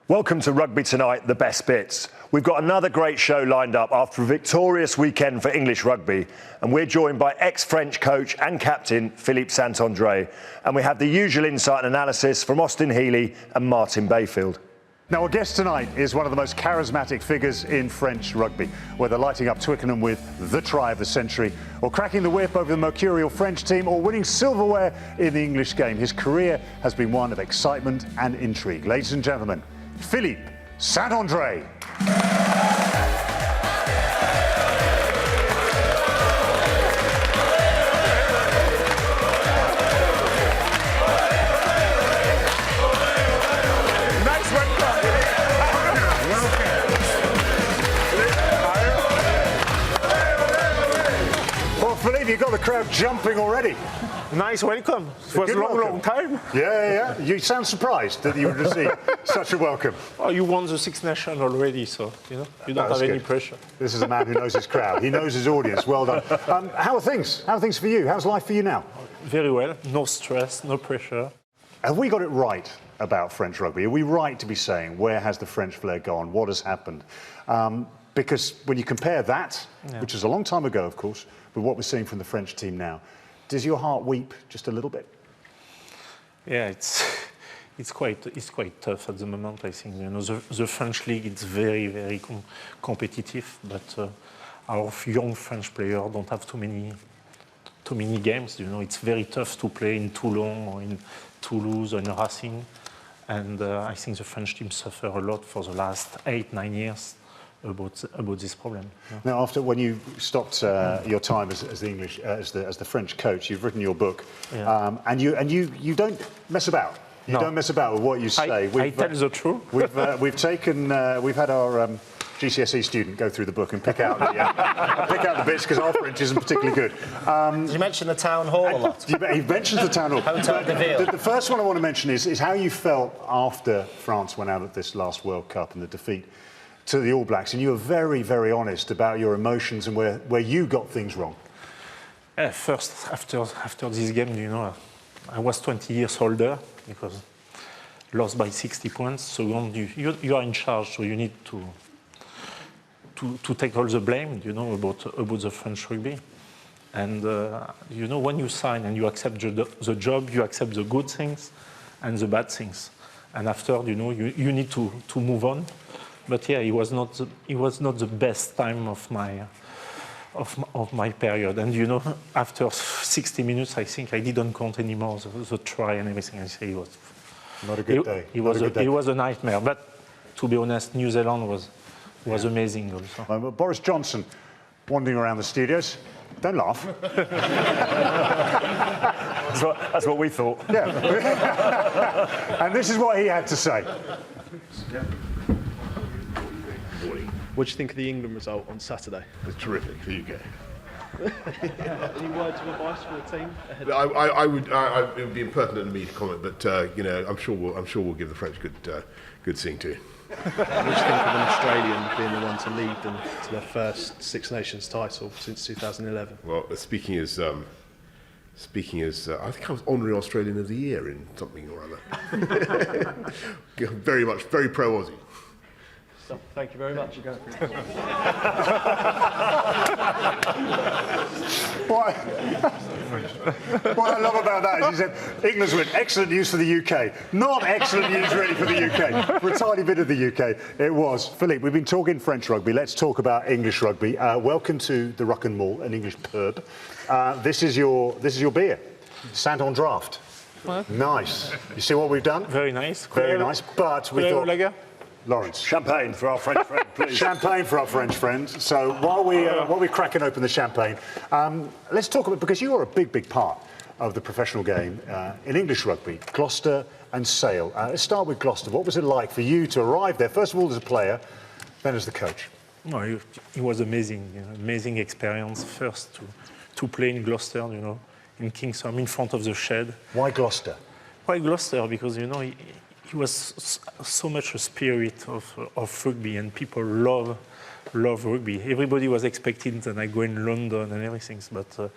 Welcome to Rugby Tonight, the best bits. We've got another great show lined up after a victorious weekend for English rugby, and we're joined by ex-French coach and captain Philippe Saint-André, and we have the usual insight and analysis from Austin Healey and Martin Bayfield. Now, our guest tonight is one of the most charismatic figures in French rugby, whether lighting up Twickenham with the try of the century, or cracking the whip over the mercurial French team, or winning silverware in the English game. His career has been one of excitement and intrigue. Ladies and gentlemen, Philippe Saint-André. Well, Philippe, you've got the crowd jumping already. Nice welcome. It was a long time. Yeah. You sound surprised that you would receive such a welcome. Oh, you won the Six Nations already, so you don't have any pressure. This is a man who knows his crowd. He knows his audience. Well done. How are things? How are things for you? How's life for you now? Very well. No stress, no pressure. Have we got it right about French rugby? Are we right to be saying where has the French flair gone? What has happened? Because when you compare that, which is a long time ago, of course, with what we're seeing from the French team now, does your heart weep just a little bit? Yeah, it's quite tough at the moment. I think the French league is very competitive, but our young French players don't have too many games. It's very tough to play in Toulon or in Toulouse or in Racing, and I think the French team suffer a lot for the last 8-9 years about this problem. Now, when you stopped your time as the French coach, you've written your book, and you don't mess about. You don't mess about with what you say. I tell the truth. We've had our GCSE student go through the book and pick out the bits because our French isn't particularly good. You mentioned the town hall a lot. He mentions the town hall. Hotel de Ville. The first one I want to mention is how you felt after France went out at this last World Cup and the defeat to the All Blacks, and you were very honest about your emotions and where you got things wrong. First, after this game, I was 20 years older because lost by 60 points. Second, you are in charge, so you need to take all the blame, about the French rugby. And when you sign and you accept the job, you accept the good things and the bad things. And after, you need to move on. But yeah, it was not the best time of my period. And after 60 minutes, I think I didn't count anymore the try and everything. I say it was not a good day. It was a nightmare. But to be honest, New Zealand was amazing also. Boris Johnson wandering around the studios. Don't laugh. That's what we thought. Yeah. And this is what he had to say. What do you think of the England result on Saturday? It's terrific for the UK. Any words of advice for the team? It would be impertinent of me to comment, but I'm sure we'll give the French good seeing to. What do you think of an Australian being the one to lead them to their first Six Nations title since 2011? Well, speaking as I think I was Honorary Australian of the Year in something or other. very pro Aussie. Thank you very much. What I love about that is he said, England's win, excellent news for the UK. Not excellent news really for the UK. For a tiny bit of the UK, it was. Philippe, we've been talking French rugby. Let's talk about English rugby. Welcome to the Ruck and Mall, an English pub. This is your beer, Saint-André. Nice. You see what we've done? Very nice. Very nice. But we thought, Lawrence. Champagne for our French friend, please. Champagne for our French friends. So while we're cracking open the champagne, let's talk about, because you are a big part of the professional game in English rugby, Gloucester and Sale. Let's start with Gloucester. What was it like for you to arrive there, first of all as a player, then as the coach? No, it was amazing. Amazing experience. First to play in Gloucester, in Kingston, in front of the shed. Why Gloucester? Why Gloucester? Because he was so much a spirit of rugby, and people love rugby. Everybody was expecting that I go in London and everything, but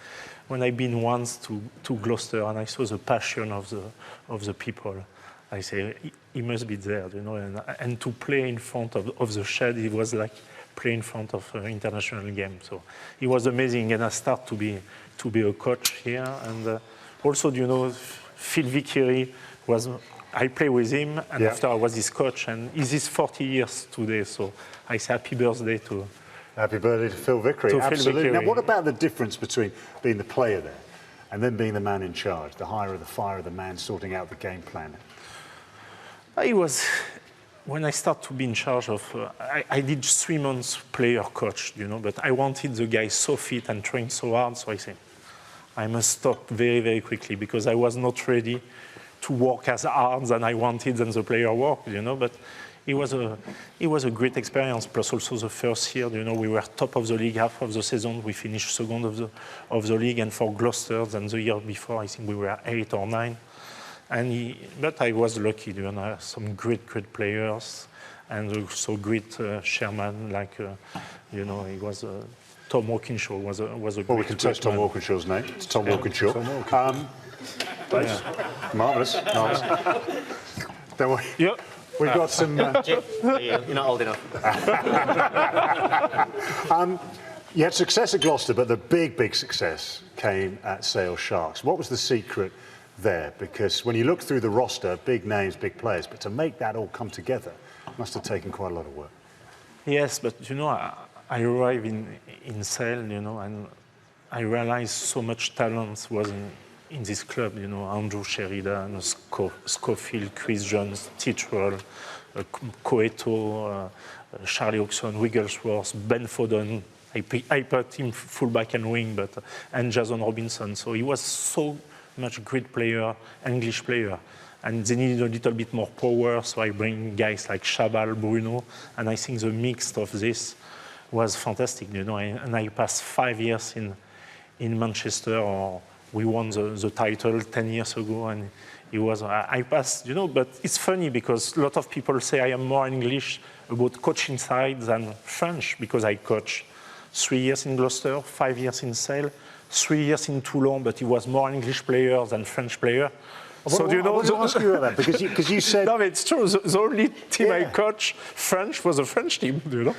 when I've been once to Gloucester and I saw the passion of the people, I say, he must be there, you know, and to play in front of the shed, it was like play in front of an international game. So it was amazing, and I start to be a coach here. And also, you know, Phil Vickery was, I play with him, and after I was his coach, and he's 40 years today. So I say happy birthday to. Happy birthday to Phil Vickery. Absolutely. Now, what about the difference between being the player there and then being the man in charge, the hire of the fire of the man sorting out the game plan? It was when I started to be in charge of. I did 3 months player coach, you know, but I wanted the guy so fit and trained so hard. So I said, I must stop very, very quickly because I was not ready to work as hard as I wanted and the player worked, you know. But it was a great experience. Plus also the first year, you know, we were top of the league half of the season. We finished second of the league, and for Gloucester, and the year before, I think we were 8 or 9. But I was lucky, you know, some great players, and also great chairman like, you know, he was. Tom Walkinshaw was a well, we can touch Tom Walkinshaw's name. It's Tom Walkinshaw. Marvellous. Don't worry. Yep. We've got some... You're not old enough. You had success at Gloucester, but the big success came at Sale Sharks. What was the secret there? Because when you look through the roster, big names, big players, but to make that all come together must have taken quite a lot of work. Yes, but, you know, I arrived in Sale, you know, and I realized so much talent was in this club, you know, Andrew Sheridan, Schofield, Chris Jones, Tittrell, Coeto, Charlie Oxon, Wigglesworth, Ben Foden. I put him fullback and wing, and Jason Robinson. So he was so much great player, English player. And they needed a little bit more power, so I bring guys like Chabal, Bruno, and I think the mix of this was fantastic, you know. And I passed 5 years in Manchester, or we won the title 10 years ago, and it was, I passed, you know, but it's funny because a lot of people say I am more English about coaching side than French, because I coach 3 years in Gloucester, 5 years in Sale, 3 years in Toulon, but he was more English player than French player. So do you know? I want to ask you about that because you said no, it's true. The only team I coached French was a French team. You know,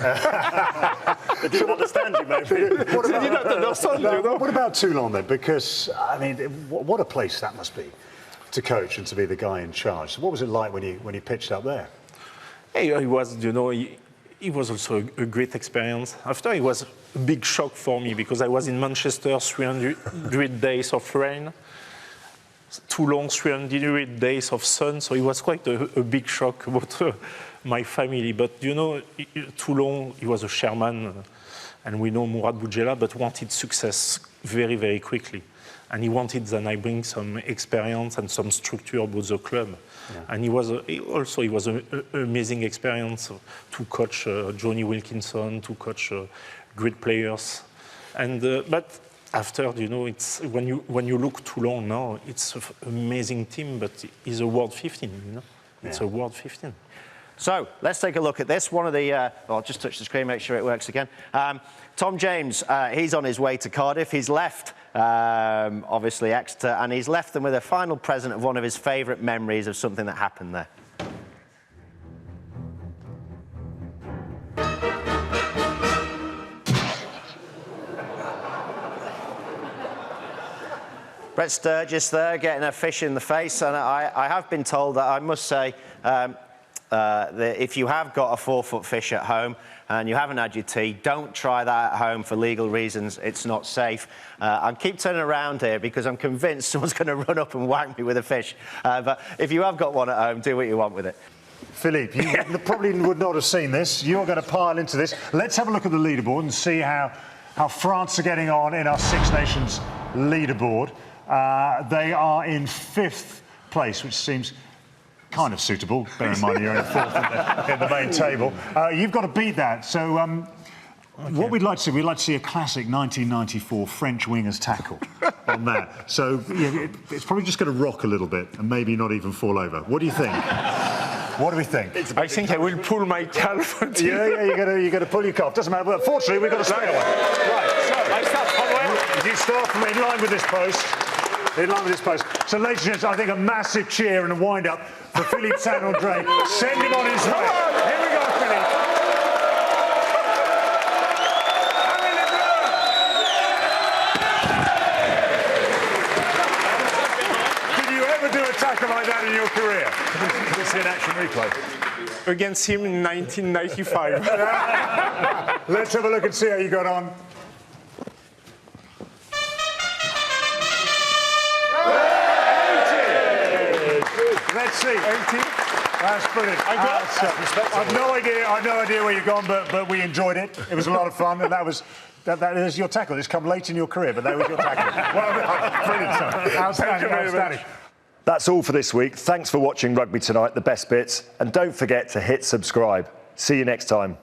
they didn't understand you, maybe. They didn't understand. You know. What about Toulon then? Because I mean, what a place that must be to coach and to be the guy in charge. So what was it like when you pitched up there? It was, you know, it was also a great experience. After, it was a big shock for me because I was in Manchester, 300 days of rain. Toulon, 300 days of sun, so it was quite a big shock about my family. But you know, Toulon, he was a chairman, and we know Mourad Boudjela, but wanted success very, very quickly. And he wanted that I bring some experience and some structure about the club. Yeah. And it was an amazing experience to coach Johnny Wilkinson, to coach great players. And but after, you know, it's when you look Toulon now, it's an amazing team, but it's a World 15, you know. It's a World 15. So let's take a look at this. One of the, I'll just touch the screen, make sure it works again. Tom James, he's on his way to Cardiff. He's left, obviously, Exeter, and he's left them with a final present of one of his favourite memories of something that happened there. Brett Sturgis there, getting a fish in the face, and I have been told that I must say that if you have got a 4-foot fish at home and you haven't had your tea, don't try that at home for legal reasons. It's not safe. I keep turning around here because I'm convinced someone's going to run up and whack me with a fish. But if you have got one at home, do what you want with it. Philippe, you probably would not have seen this. You're going to pile into this. Let's have a look at the leaderboard and see how France are getting on in our Six Nations leaderboard. They are in 5th place, which seems kind of suitable. Bear in mind you're in 4th in the main table. You've got to beat that. So what we'd like to see a classic 1994 French wingers tackle on that. So it's probably just going to rock a little bit and maybe not even fall over. What do you think? What do we think? I think I will pull my calf. Yeah, you're going to pull your calf. Doesn't matter. But fortunately, we've got to stay away. Right, so I start from where? You start from in line with this post. in line with his post. So, ladies and gentlemen, I think a massive cheer and a wind-up for Philippe Saint-André. Send him on his way. Here we go, Philippe. Did you ever do a tackle like that in your career? Let's see an action replay. Against him in 1995. Let's have a look and see how you got on. Let's see. That's brilliant. I've no idea where you've gone, but we enjoyed it. It was a lot of fun, and that was your tackle. It's come late in your career, but that was your tackle. Well, brilliant, sir. Outstanding. That's all for this week. Thanks for watching Rugby Tonight, the best bits. And don't forget to hit subscribe. See you next time.